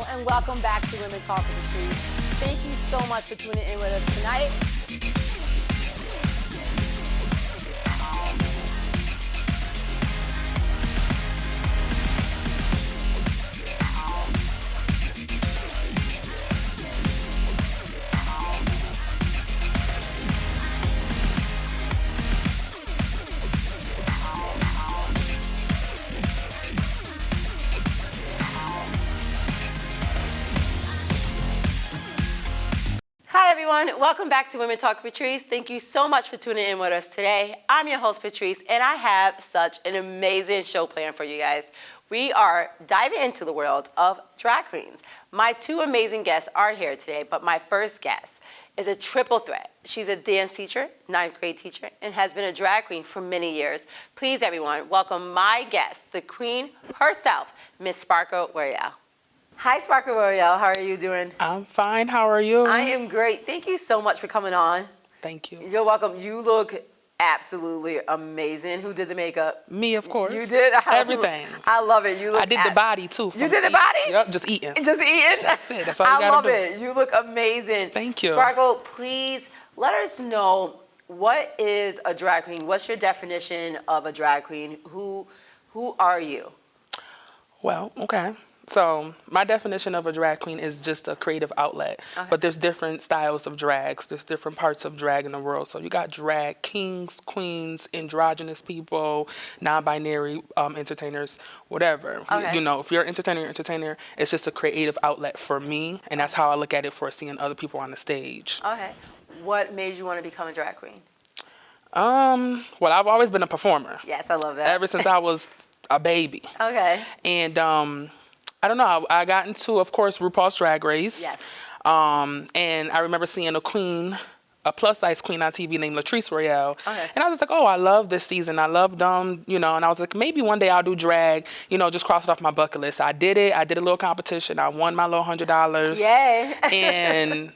Hello, and welcome back to Women Talk with the Street. Thank you so much for tuning in with us tonight. Hi everyone, welcome back to Women Talk with Patrice. Thank you so much for tuning in with us today. I'm your host Patrice, and I have such an amazing show planned for you guys. We are diving into the world of drag queens. My two amazing guests are here today, but my first guest is a triple threat. She's a dance teacher, 9th grade teacher, and has been a drag queen for many years. Please everyone, welcome my guest, the queen herself, Miss Sparkle Royale. Hi, Sparkle Royale. How are you doing? I'm fine. How are you? I am great. Thank you so much for coming on. Thank you. You're welcome. You look absolutely amazing. Who did the makeup? Me, of course. You did? Everything. I love it. You look I did the body, too. You did the body? Yep, just eating. Just eating? That's it. That's all you I gotta love do. it. You look amazing. Thank you. Sparkle, please let us know, what is a drag queen? What's your definition of a drag queen? Who are you? Well, okay. So my definition of a drag queen is just a creative outlet. Okay. But there's different styles of drags. There's different parts of drag in the world. So you got drag kings, queens, androgynous people, non-binary entertainers, whatever. Okay. You know, if you're an entertainer, it's just a creative outlet for me. And that's how I look at it for seeing other people on the stage. Okay. What made you want to become a drag queen? Well, I've always been a performer. Yes, I love that. Ever since I was a baby. Okay. And I don't know, I got into, of course, RuPaul's Drag Race. Yes. And I remember seeing a plus-size queen on TV named Latrice Royale. Okay. And I was just like, oh, I love this season. I love them, you know. And I was like, maybe one day I'll do drag, you know, just cross it off my bucket list. I did it. I did a little competition. I won my little $100. Yay. And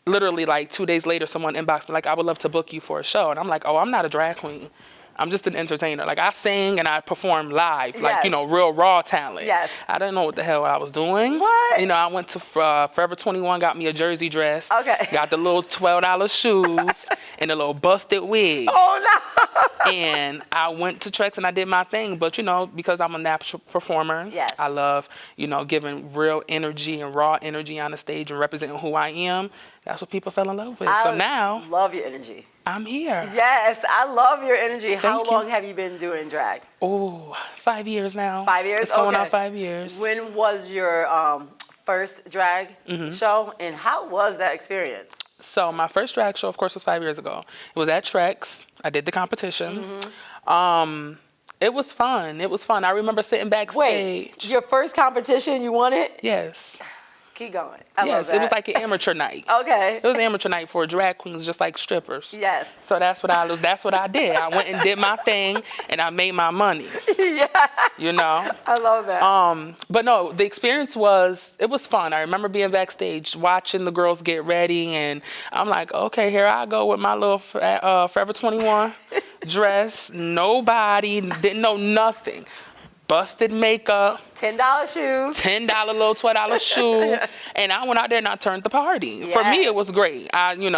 literally, like, 2 days later, someone inboxed me, like, I would love to book you for a show. And I'm like, oh, I'm not a drag queen. I'm just an entertainer. Like, I sing and I perform live, like, Yes. you know, real raw talent. Yes. I didn't know what the hell I was doing. What? You know, I went to Forever 21, got me a jersey dress. Okay. Got the little $12 shoes and a little busted wig. Oh, no. And I went to Trex and I did my thing. But, you know, because I'm a natural performer, Yes. I love, you know, giving real energy and raw energy on the stage and representing who I am. That's what people fell in love with. So now, love your energy. I'm here. Yes, I love your energy. How Thank you. long have you been doing drag? Oh, 5 years now. 5 years? It's going Okay. on 5 years. When was your first drag Mm-hmm. show, and how was that experience? So my first drag show, of course, was 5 years ago. It was at Trex. I did the competition. It was fun. It was fun. I remember sitting backstage. Wait, your first competition, you won it? Yes. Keep going. I love Yes, that. it was like an amateur night. Okay. It was an amateur night for drag queens, just like strippers. Yes. So that's what I did. I went and did my thing, and I made my money. Yeah. You know. I love that. But no, the experience was fun. I remember being backstage, watching the girls get ready, and I'm like, okay, here I go with my little Forever 21 dress. Nobody, didn't know nothing. Busted makeup. $10 shoes. $10 little $12 shoe, and I went out there and I turned the party. For me, Yes. it was great. I knew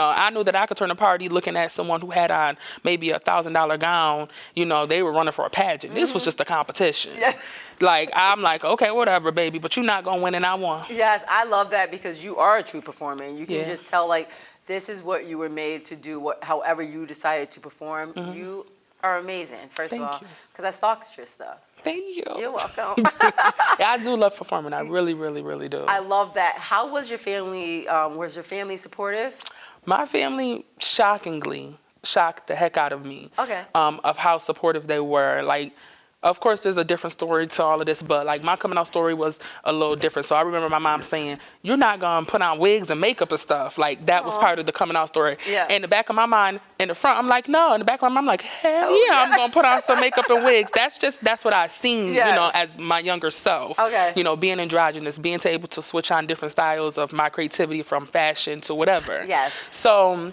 that I could turn the party looking at someone who had on maybe $1,000 gown. You know, they were running for a pageant. This was just a competition. Yeah. Like, I'm like, okay, whatever, baby, but you're not gonna win, and I won. Yes, I love that because you are a true performer, and you can Yeah. just tell, like, this is what you were made to do, however you decided to perform. You are amazing, first of Thank all, you. because I stalked your stuff. Thank you. You're welcome. Yeah, I do love performing. I really, really, really do. I love that. How was your family? Was your family supportive? My family shockingly shocked the heck out of me. Okay. Of how supportive they were. Like, of course, there's a different story to all of this, but like my coming out story was a little different. So I remember my mom saying, "You're not gonna put on wigs and makeup and stuff." Like that was part of the coming out story. Yeah. In the back of my mind, in the front, I'm like, no. In the back of my mind, I'm like, hell yeah, I'm gonna put on some makeup and wigs. That's what I seen, Yes. you know, as my younger self. Okay. You know, being androgynous, being able to switch on different styles of my creativity from fashion to whatever. Yes. So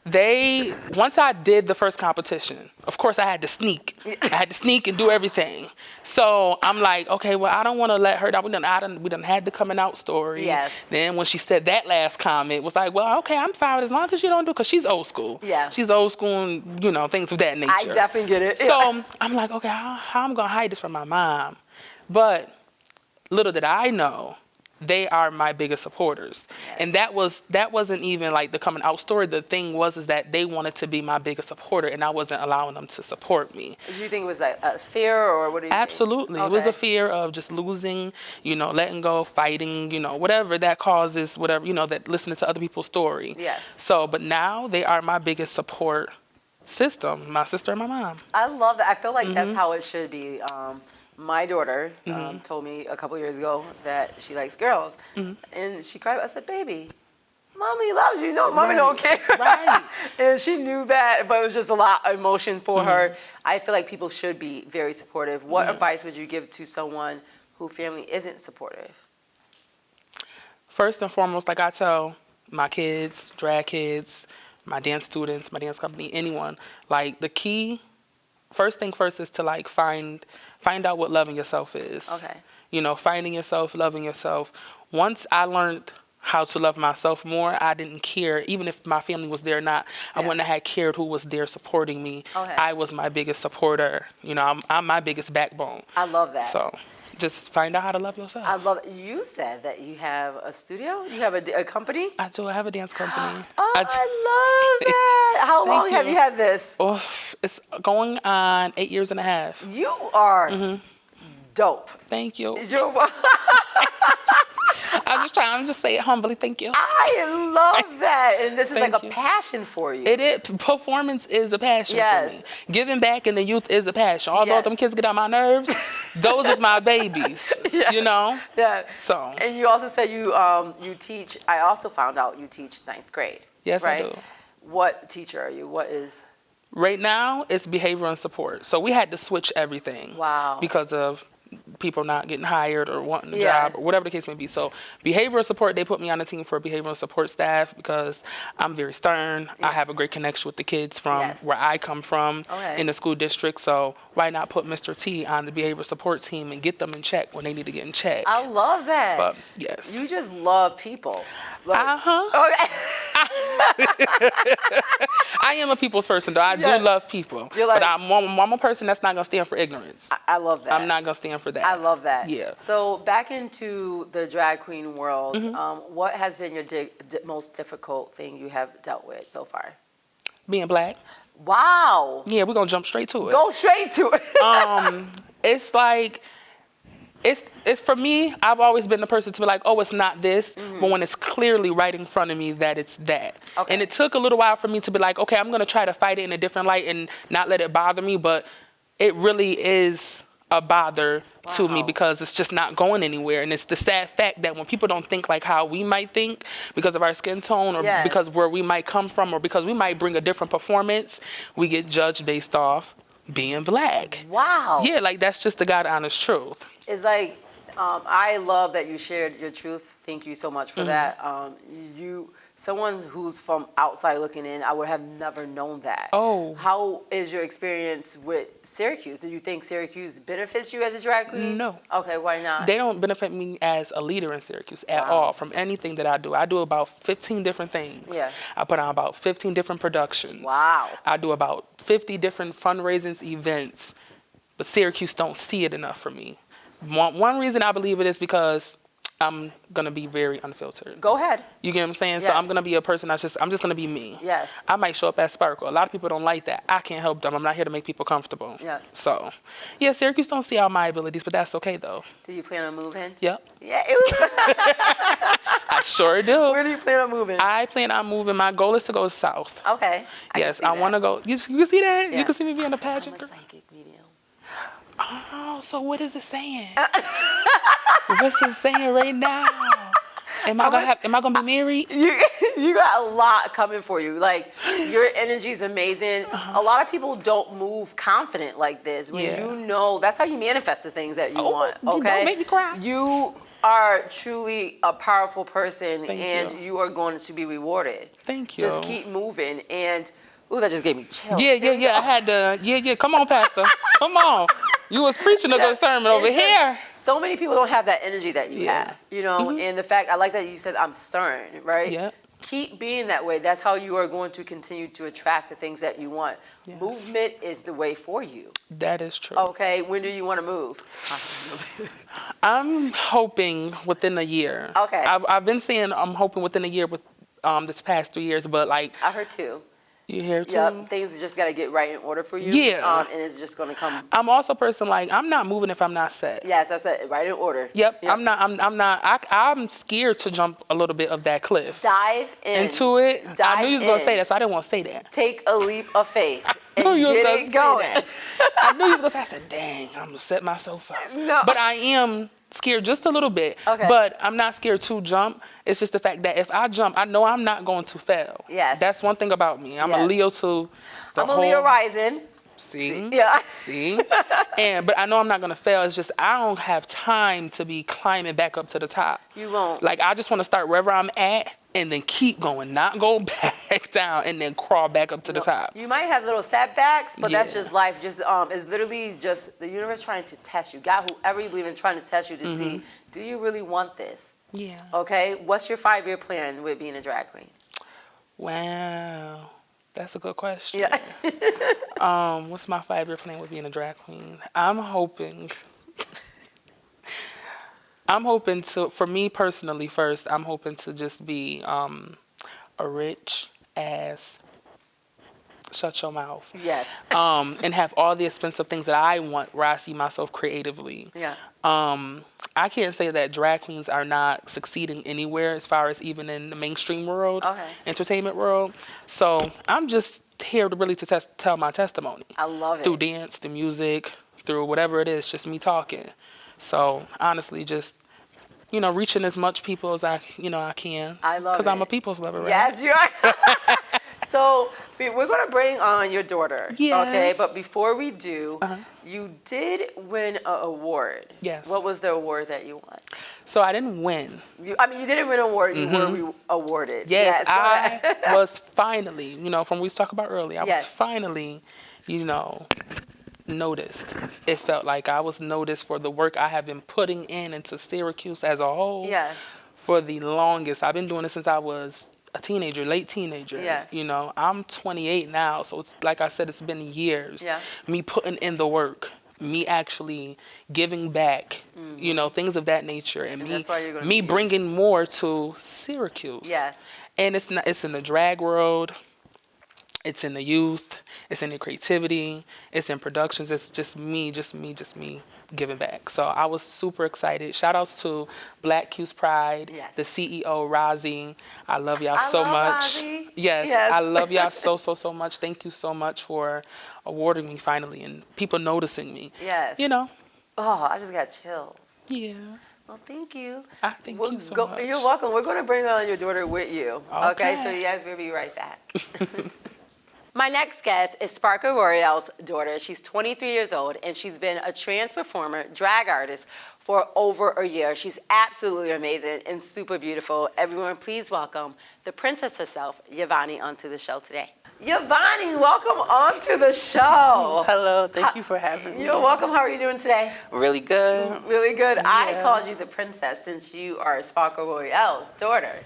Once I did the first competition, of course I had to sneak. I had to sneak and do everything. So I'm like, okay, well, I don't want to let her down. We done had the coming out story. Yes. Then when she said that last comment, it was like, well, okay, I'm fine as long as you don't do, because she's old school. Yeah. She's old school and, things of that nature. I definitely get it. So I'm like, okay, how I'm going to hide this from my mom? But little did I know, they are my biggest supporters. Yes. And that wasn't even like the coming out story. The thing was that they wanted to be my biggest supporter, and I wasn't allowing them to support me. Do you think it was like a fear, or what do you Absolutely. think? It was Okay. a fear of just losing, letting go, fighting, whatever that causes, whatever, that listening to other people's story. Yes. So, but now they are my biggest support system, my sister and my mom. I love that. I feel like that's how it should be. My daughter told me a couple years ago that she likes girls, and she cried. I said, "Baby, Mommy loves you. No, Mommy don't care." Right. And she knew that, but it was just a lot of emotion for her. I feel like people should be very supportive. What advice would you give to someone whose family isn't supportive? First and foremost, like I tell my kids, drag kids, my dance students, my dance company, anyone, like the key, first thing first is to like find out what loving yourself is. Okay. Finding yourself, loving yourself. Once I learned how to love myself more, I didn't care, even if my family was there or not, I wouldn't have had cared who was there supporting me. Okay. I was my biggest supporter. I'm my biggest backbone. I love that. So just find out how to love yourself. I love it. You said that you have a studio? You have a company? I do. I have a dance company. Oh, I love that. How long have you had this? Oh, it's going on 8 years and a half. You are dope. Thank you. You're, I'm just saying it humbly. Thank you. I love that. And this is like Thank a you. passion for you. It is. Performance is a passion for me. Giving back in the youth is a passion. Although them kids get on my nerves, those is my babies. Yeah. So. And you also said you teach. I also found out you teach 9th grade. Yes, right? I do. What teacher are you? What is? Right now, it's behavior and support. So we had to switch everything. Wow. Because of people not getting hired or wanting a job or whatever the case may be. So behavioral support, they put me on the team for behavioral support staff because I'm very stern. I have a great connection with the kids from where I come from in the school district. So why not put Mr. T on the behavioral support team and get them in check when they need to get in check? I love that. But yes. You just love people. Like, Okay. I am a people's person, though. I do love people. But I'm a person that's not going to stand for ignorance. I love that. I'm not going to stand for that. I love that. Yeah. So back into the drag queen world, what has been your most difficult thing you have dealt with so far? Being black. Wow. Yeah, we're going to jump straight to it. Go straight to it. It's like, it's for me, I've always been the person to be like, oh, it's not this, but when it's clearly right in front of me that it's that. Okay. And it took a little while for me to be like, okay, I'm going to try to fight it in a different light and not let it bother me, but it really is a bother to me because it's just not going anywhere. And it's the sad fact that when people don't think like how we might think because of our skin tone or because where we might come from or because we might bring a different performance, we get judged based off being black. Wow. Yeah, like that's just the God honest truth. It's like, I love that you shared your truth. Thank you so much for that. Someone who's from outside looking in, I would have never known that. Oh. How is your experience with Syracuse? Do you think Syracuse benefits you as a drag queen? No. Okay, why not? They don't benefit me as a leader in Syracuse at all from anything that I do. I do about 15 different things. Yeah. I put on about 15 different productions. Wow. I do about 50 different fundraisings, events, but Syracuse don't see it enough for me. One reason I believe it is because I'm going to be very unfiltered. Go ahead. You get what I'm saying? Yes. So I'm going to be a person I'm just going to be me. Yes. I might show up as Sparkle. A lot of people don't like that. I can't help them. I'm not here to make people comfortable. Yeah. So, yeah, Syracuse don't see all my abilities, but that's okay, though. Do you plan on moving? Yep. Yeah, it was. I sure do. Where do you plan on moving? I plan on moving. My goal is to go south. Okay. Yes, I want to go. You can see that? Yeah. You can see me being a I'm pageant a girl. psychic medium. Oh, so what is it saying? What's it saying right now? Am I gonna be married? You got a lot coming for you. Like, your energy is amazing. A lot of people don't move confident like this. When you know, that's how you manifest the things that you want. Okay. Don't make me cry. You are truly a powerful person, Thank and you. you are going to be rewarded. Thank you. Just keep moving. And, ooh, that just gave me chills. Yeah. I had to. Yeah. Come on, Pastor. Come on. You was preaching a good sermon over It's just- here. So many people don't have that energy that you Yeah. have, you know, and the fact, I like that you said I'm stern, right? Yeah. Keep being that way. That's how you are going to continue to attract the things that you want. Yes. Movement is the way for you. That is true. Okay, when do you want to move? I'm hoping within a year. Okay. I've been saying I'm hoping within a year with this past 3 years, but like I heard two. you here too. Yep, things just got to get right in order for you. Yeah. And it's just going to come. I'm also a person like I'm not moving if I'm not set. Yes, that's it. Right in order. Yep. I'm not. I'm scared to jump a little bit of that cliff. Dive in. Into it. I Dive knew you was gonna in. say that, so I didn't want to say that. Take a leap of faith. I knew and you was get gonna it say going. that. I knew you was gonna say. I said, "Dang, I'm gonna set myself up." No. But I am scared just a little bit. Okay. But I'm not scared to jump. It's just the fact that if I jump, I know I'm not going to fail. Yes. That's one thing about me. I'm a Yes. Leo to the I'm a Leo whole- rising. See? Yeah. See? But I know I'm not gonna fail. It's just I don't have time to be climbing back up to the top. You won't. Like I just want to start wherever I'm at and then keep going, not go back down and then crawl back up to the top. You might have little setbacks, but that's Yeah. just life. Just it's literally just the universe trying to test you. God, whoever you believe in, trying to test you to see, do you really want this? Yeah. Okay. What's your 5-year plan with being a drag queen? Wow. That's a good question. Yeah. What's my 5-year plan with being a drag queen? I'm hoping to, for me personally first, I'm hoping to just be a rich ass, shut your mouth. Yes. And have all the expensive things that I want where I see myself creatively. Yeah. I can't say that drag queens are not succeeding anywhere as far as even in the mainstream world, Okay. entertainment world. So I'm just here to really to tell my testimony. I love it. Through dance, through music, through whatever it is, just me talking. So honestly, just, reaching as much people as I can. I love it. Because I'm a people's lover, right? Yes, you are. So we're going to bring on your daughter. Yes. Okay, but before we do, you did win an award. Yes. What was the award that you won? So I didn't win. You didn't win an award. You were awarded. Yes, go ahead. I was finally, from what we was talking about earlier, I Yes. was finally, noticed. It felt like I was noticed for the work I have been putting into Syracuse as a whole Yes. for the longest. I've been doing it since I was a teenager, late teenager. Yes. I'm 28 now, so it's like I said, it's been years. Yeah. Me putting in the work, me actually giving back, things of that nature, and that's why you're gonna me be here. bringing more to Syracuse. Yes. And it's in the drag world. It's in the youth. It's in the creativity. It's in productions. It's just me giving back. So I was super excited. Shout outs to Black Q's Pride, Yes. the CEO, Rozzy. I love y'all I so love much. Rozzy. Yes, Yes. I love y'all so much. Thank you so much for awarding me finally and people noticing me. Yes. Oh, I just got chills. Yeah. Well, thank you. I thank you so much. You're welcome. We're going to bring on your daughter with you. Okay, Okay. so you guys will be right back. My next guest is Sparkle Royale's daughter. She's 23 years old, and she's been a trans performer, drag artist for over a year. She's absolutely amazing and super beautiful. Everyone, please welcome the princess herself, Yvoni, onto the show today. Yvoni, welcome onto the show. Hello, thank you for having me. You're welcome. How are you doing today? Really good. Really good. I Yeah. called you the princess since you are Sparkle Royale's daughter.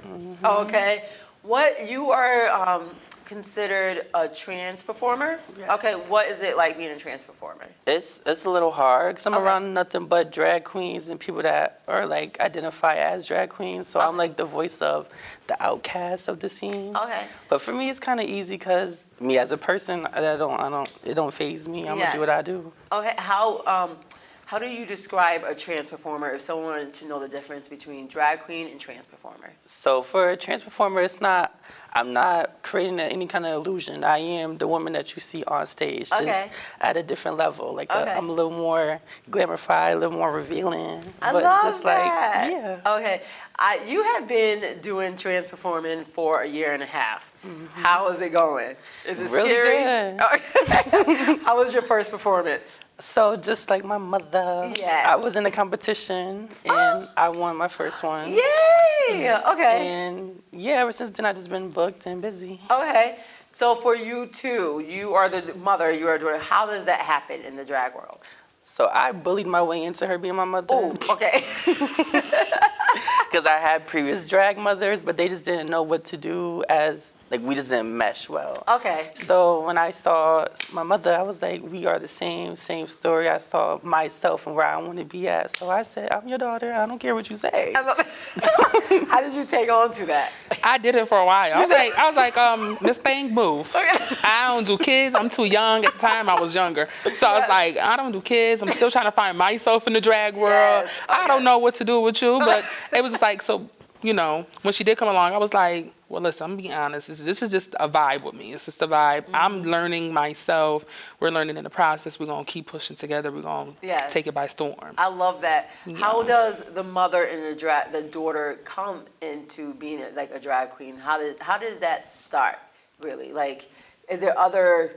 Okay. What you are considered a trans performer? Yes. Okay. What is it like being a trans performer? It's a little hard because I'm Okay. around nothing but drag queens and people that are like identify as drag queens. So I'm Okay. like the voice of the outcast of the scene. Okay. But for me, it's kind of easy because me as a person, it don't faze me. I'm Yeah. gonna do what I do. Okay. How do you describe a trans performer if someone wanted to know the difference between drag queen and trans performer? So for a trans performer, it's not I'm not creating any kind of illusion. I am the woman that you see on stage, Okay. just at a different level. Like Okay. I'm a little more glorified, a little more revealing. I but love it's just that. like, yeah. Okay. You have been doing trans performing for a year and a half. How is it going? Is it Really scary? good. Okay. How was your first performance? So just like my mother, Yes. I was in a competition and I won my first one. Yay! Okay. And yeah, ever since then I just been booked and busy. Okay. So for you too, you are the mother, you are the daughter. How does that happen in the drag world? So I bullied my way into her being my mother. Oh, okay. Because I had previous drag mothers, but they just didn't know what to do as, like, we just didn't mesh well. Okay. So when I saw my mother, I was like, we are the same story. I saw myself and where I want to be at. So I said, I'm your daughter. I don't care what you say. How did you take on to that? I did it for a while. I was like, Miss Thing, move. I don't do kids. I'm too young. At the time, I was younger. So I was like, I don't do kids. I'm still trying to find myself in the drag world. Yes. I don't know what to do with you. But it was just like, so, you know, when she did come along, I was like, well, listen, I'm being honest. This is just a vibe with me. It's just a vibe. I'm learning myself. We're learning in the process. We're going to keep pushing together. We're going to Yes. take it by storm. I love that. Yeah. How does the mother and the daughter come into being like a drag queen? How does that start, really? Like, is there other,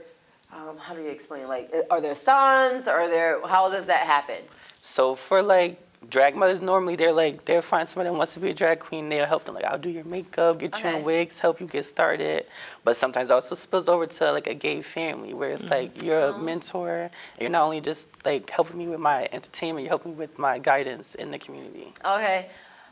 how do you explain? Like, are there sons? How does that happen? So for, like, drag mothers, normally they'll find somebody that wants to be a drag queen. They'll help them, like, I'll do your makeup, get you Okay. in wigs, help you get started. But sometimes it also spills over to, like, a gay family where it's like you're a mentor. And you're not only just, like, helping me with my entertainment, you're helping me with my guidance in the community. Okay.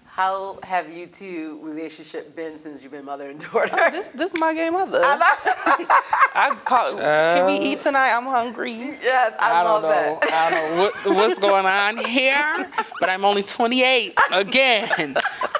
How have you two relationship been since you've been mother and daughter? This my gay mother. I Can we eat tonight? I'm hungry. yes, I love don't know. that. I don't know what's going on here, but I'm only 28 again.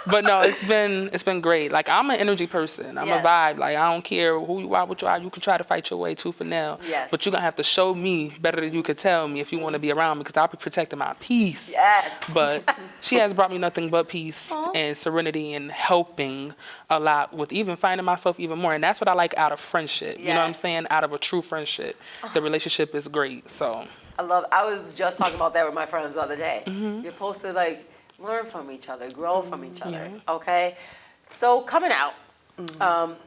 But no, it's been great. Like, I'm an energy person. I'm Yes. a vibe. Like, I don't care who you are, what you are. You can try to fight your way tooth and nail. Yes. But you're gonna have to show me better than you could tell me if you want to be around me, because I'll be protecting my peace. Yes. But she has brought me nothing but peace and serenity and helping a lot with even finding myself even more. And that's what I like out of friendship. You know what I'm Yes. saying? Out of a true friendship. The relationship is great. So I was just talking about that with my friends the other day. You're supposed to, like, learn from each other, grow from each other, okay? So coming out,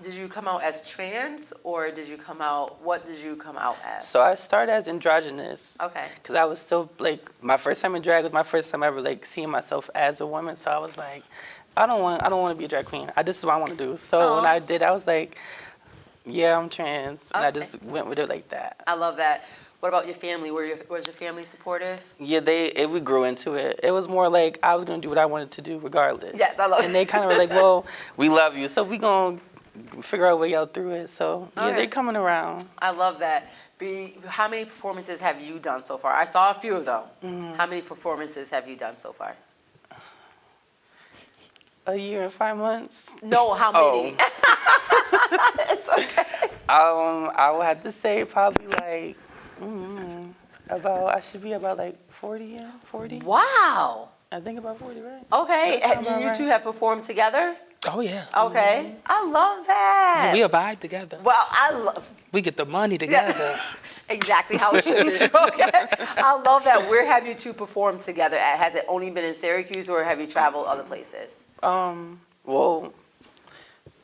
did you come out as trans or what did you come out as? So I started as androgynous. Okay. Because I was still, like, my first time in drag was my first time ever, like, seeing myself as a woman. So I was like, I don't want to be a drag queen. This is what I want to do. So when I did, I was like, yeah, I'm trans. And I Okay. just went with it like that. I love that. What about your family? Was your family supportive? Yeah, we grew into it. It was more like I was going to do what I wanted to do regardless. Yes, I love it. And they kind of were like, well, we love you, so we going to figure out a way out through it. So, yeah, Okay. they're coming around. I love that. How many performances have you done so far? I saw a few of them. How many performances have you done so far? A year and 5 months. No, how many? It's okay. I would have to say probably like I should be about like 40, yeah, 40. Wow. I think about 40, right? Okay, That sound about you right. two have performed together? oh yeah. Okay, I love that. We a vibe together. Well, I love We get the money together. exactly how it should be. Okay, I love that. Where have you two performed together at? Has it only been in Syracuse, or have you traveled other places? Well,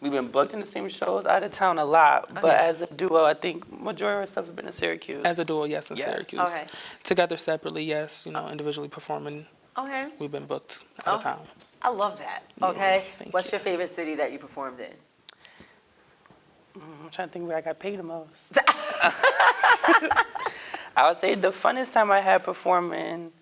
we've been booked in the same shows out of town a lot, but as a duo, I think majority of our stuff has been in Syracuse. As a duo, yes, in Yes. Syracuse. Okay. Together separately, yes. You know, individually performing, Okay, we've been booked out of town. I love that. Okay, thank what's you. your favorite city that you performed in? I'm trying to think where I got paid the most. I would say the funnest time I had performing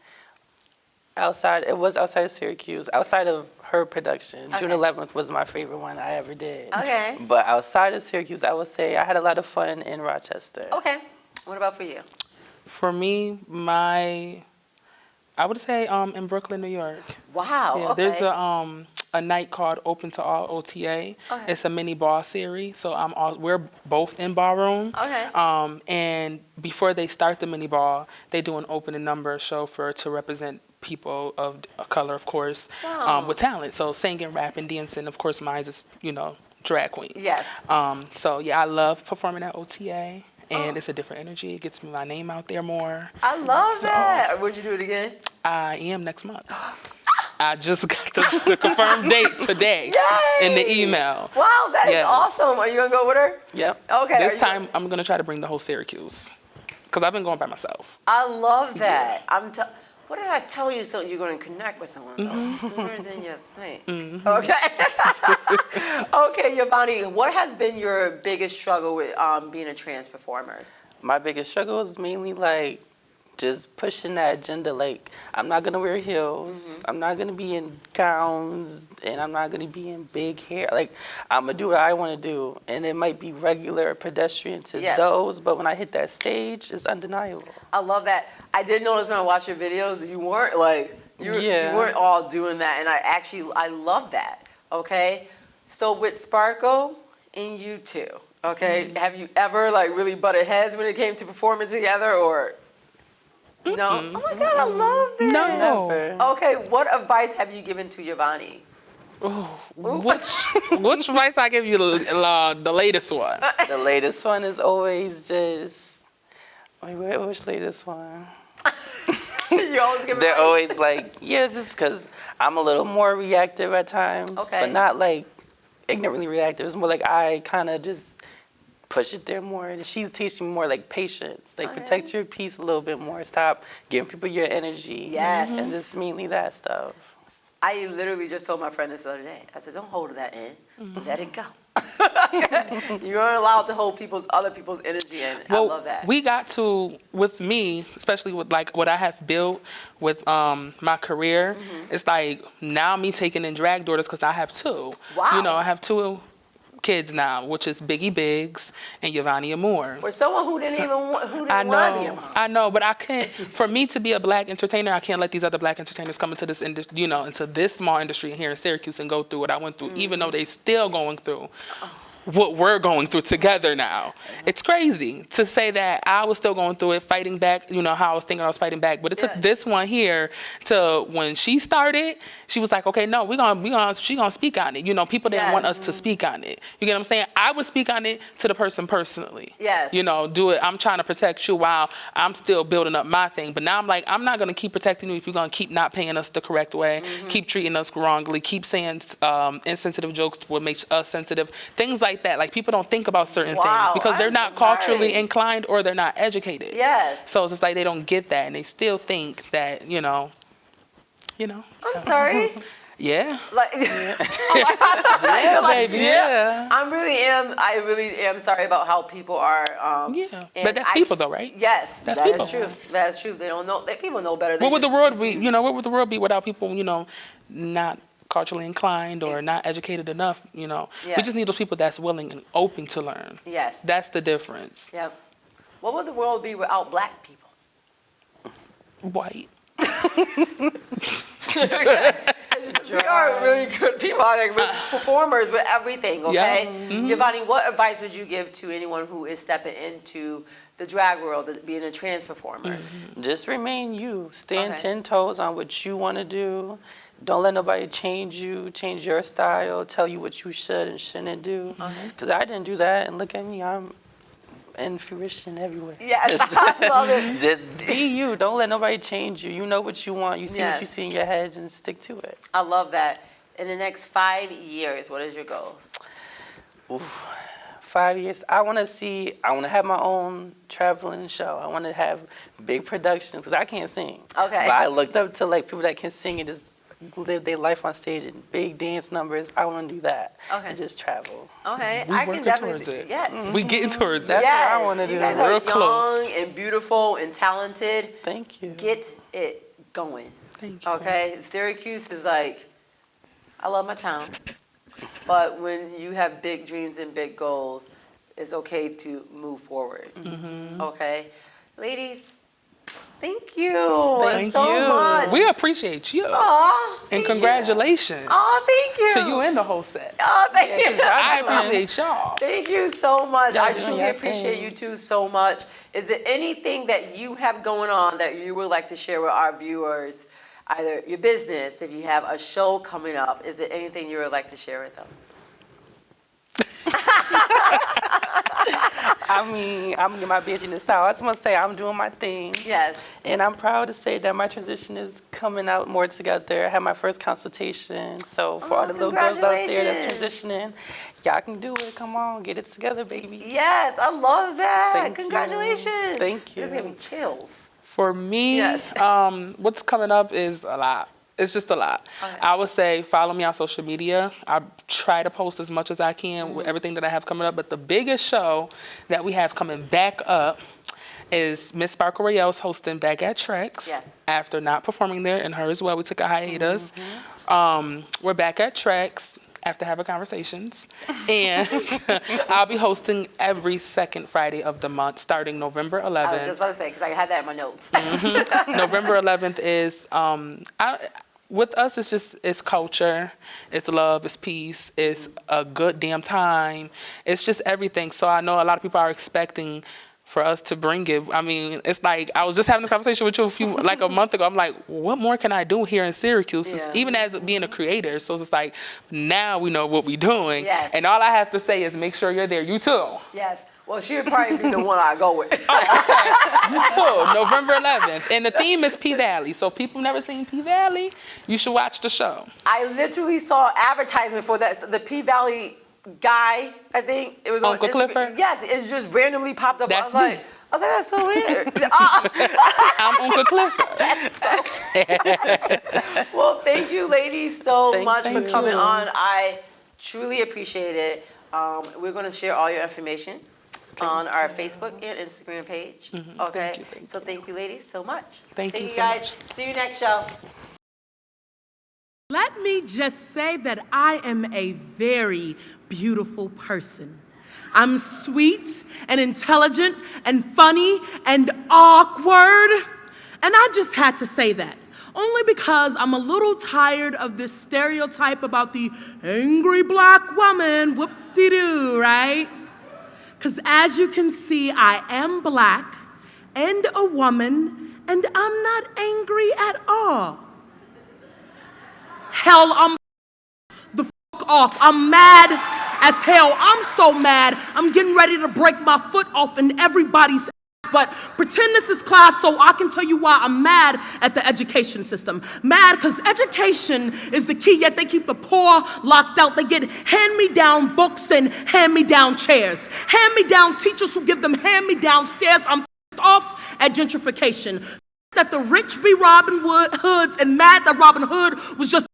outside of Syracuse, outside of her production. June Okay. 11th was my favorite one I ever did. Okay. But outside of Syracuse, I would say I had a lot of fun in Rochester. Okay, what about for you? For me, I would say in Brooklyn, New York. Wow. Yeah, okay. there's a night called Open to All OTA. Okay. It's a mini ball series, so we're both in ballroom. Okay. And before they start the mini ball, they do an opening number show to represent people of color, of course, Wow. with talent. So singing, rapping, dancing. Of course, mine is drag queen. Yes. So yeah, I love performing at OTA, and it's a different energy. It gets my name out there more. I love So- that. Would you do it again? I am next month. I just got the confirmed date today in the Yay! email. Wow, that is Yes. awesome. Are you gonna go with her? Yep. Okay. This time I'm gonna try to bring the whole Syracuse, because I've been going by myself. I love that. What did I tell you? So you're going to connect with someone sooner than you think. Okay. Okay, Yvoni, what has been your biggest struggle with being a trans performer? My biggest struggle is mainly like just pushing that agenda. Like, I'm not gonna wear heels. I'm not gonna be in gowns, and I'm not gonna be in big hair. Like, I'm gonna do what I want to do, and it might be regular or pedestrian to Yes. those, but when I hit that stage, it's undeniable. I love that. I did notice when I watched your videos, you weren't like, you weren't all doing that, and I love that. Okay, so with Sparkle and you two, okay, have you ever like really butted heads when it came to performing together, or? No? Oh my God, I love that. No. Never. Okay, what advice have you given to Yvoni? Which advice I give you the latest one? The latest one is always just. Wait, which latest one? You always give They're advice? always like, yeah, just because I'm a little more reactive at times, Okay. but not like ignorantly reactive. It's more like I kind of just push it there more. And she's teaching me more like patience, like Okay. protect your peace a little bit more. Stop giving people your energy. Yes. And just mainly that stuff. I literally just told my friend this the other day. I said, don't hold that in. Let it go. You aren't allowed to hold other people's energy in. I love that. We got to, with me, especially with like what I have built with my career, it's like now me taking in drag daughters, because I have two. Wow. You know, I have two kids now, which is Biggie Biggs and Yvoni Amour. For someone who didn't want to be a mom. I know, but I can't. For me to be a black entertainer, I can't let these other black entertainers come into this industry, into this small industry here in Syracuse and go through what I went through, even though they still going through what we're going through together now. It's crazy to say that I was still going through it, fighting back, how I was thinking I was fighting back. But it took this one here to, when she started, she was like, okay, no, she gonna speak on it. People didn't want us to speak on it. You get what I'm saying? I would speak on it to the person personally. Yes. Do it. I'm trying to protect you while I'm still building up my thing. But now I'm like, I'm not gonna keep protecting you if you're gonna keep not paying us the correct way, keep treating us wrongly, keep saying insensitive jokes what makes us sensitive, things like that. Like, people don't think about certain things because they're I'm not so culturally sorry. inclined, or they're not educated. Yes. So it's just like they don't get that, and they still think that, I'm sorry. yeah. Like, Yeah, baby. Yeah. I really am sorry about how people are. Yeah. and But that's people though, right? Yes, That's that people. is true. That's true. They don't know. People know better. What would the world be, what would the world be without people, not culturally inclined or not educated enough, We just need those people that's willing and open to learn. Yes. That's the difference. Yep. What would the world be without black people? White. We are really good people. Like, we're performers with everything, okay? Yvoni, what advice would you give to anyone who is stepping into the drag world, being a trans performer? Just remain you. Stand Okay. 10 toes on what you want to do. Don't let nobody change you, change your style, tell you what you should and shouldn't do. Because I didn't do that, and look at me, I'm in fruition everywhere. Yes, I love it. Just be you. Don't let nobody change you. You know what you want. You see what you see in your head, and stick to it. I love that. In the next 5 years, what is your goals? 5 years. I want to have my own traveling show. I want to have big productions, because I can't sing. Okay. But I looked up to like people that can sing and just live their life on stage in big dance numbers. I want to do that. Okay. And just travel. Okay, We I can working definitely towards see. it. Yeah. We getting towards That's it. what I wanna You do. guys are Real young close. and beautiful and talented. Thank you. Get it going. Thank you. Okay, Syracuse is like, I love my town, but when you have big dreams and big goals, it's okay to move forward. Okay, ladies, thank you Thank so you. much. We appreciate you. Aw, And congratulations Oh, thank you. to you and the whole set. Oh, thank you. I appreciate y'all. Thank you so much. I doing truly your appreciate thing. you two so much. Is there anything that you have going on that you would like to share with our viewers? Either your business, if you have a show coming up, is there anything you would like to share with them? I mean, I'm gonna get my business out. I just want to say I'm doing my thing. Yes. And I'm proud to say that my transition is coming out more together. I had my first consultation. So for all the little girls out there that's transitioning, y'all can do it. Come on, get it together, baby. Yes, I love that. Thank you. Congratulations. Thank you. This is gonna be chills. For me, Yes. what's coming up is a lot. It's just a lot. Okay. I would say follow me on social media. I try to post as much as I can with everything that I have coming up. But the biggest show that we have coming back up is Miss Sparkle Royale's hosting back at Trex. Yes. After not performing there, and her as well. We took a hiatus. We're back at Trex after having conversations. And I'll be hosting every second Friday of the month starting November 11th. I was just about to say, because I had that in my notes. November 11th is, with us, it's culture, it's love, it's peace, it's a good damn time. It's just everything. So I know a lot of people are expecting for us to bring it. I mean, it's like, I was just having this conversation with you like a month ago. I'm like, what more can I do here in Syracuse? Yeah. Even as being a creator. So it's like, now we know what we're doing. Yes. And all I have to say is make sure you're there. You too. Yes. Well, she would probably be the one I go with. You too. November 11th. And the theme is P-Valley. So if people never seen P-Valley, you should watch the show. I literally saw advertisement for that. The P-Valley guy, I think it was Uncle on Clifford? Yes, it just randomly popped up. That's I was like, that's so weird. I'm Uncle Clifford. Well, thank you, ladies, so Thank much for you. coming on. I truly appreciate it. We're going to share all your information on our Facebook and Instagram page. Okay. Thank you. So thank you, ladies, so much. Thank you so guys. See you next show. Let me just say that I am a very beautiful person. I'm sweet and intelligent and funny and awkward. And I just had to say that. Only because I'm a little tired of this stereotype about the angry black woman, whoop-de-doo, right? Because as you can see, I am black and a woman, and I'm not angry at all. Hell, I'm the fuck off. I'm mad as hell. I'm so mad. I'm getting ready to break my foot off in everybody's ass. But pretend this is class so I can tell you why I'm mad at the education system. Mad because education is the key, yet they keep the poor locked out. They get hand-me-down books and hand-me-down chairs. Hand-me-down teachers who give them hand-me-down stares. I'm pissed off at gentrification. That the rich be Robin Hoods and mad that Robin Hood was just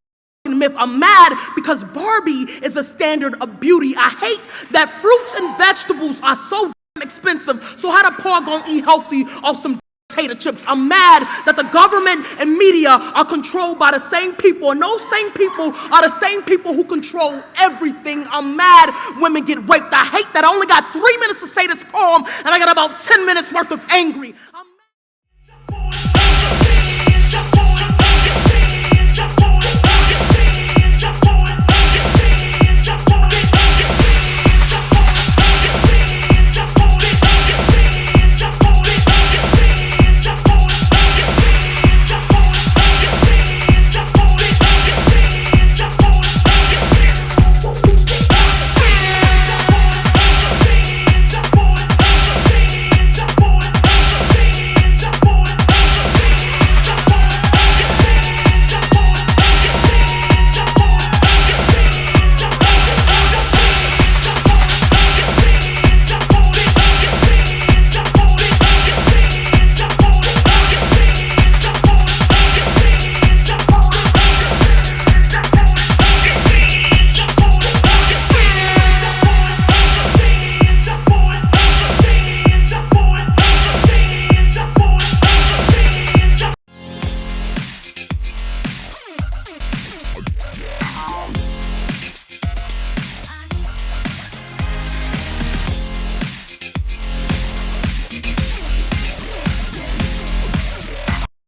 myth. I'm mad because Barbie is a standard of beauty. I hate that fruits and vegetables are so damn expensive. So how the poor gonna eat healthy off some potato chips? I'm mad that the government and media are controlled by the same people, and those same people are the same people who control everything. I'm mad women get raped. I hate that I only got 3 minutes to say this poem, and I got about 10 minutes worth of angry.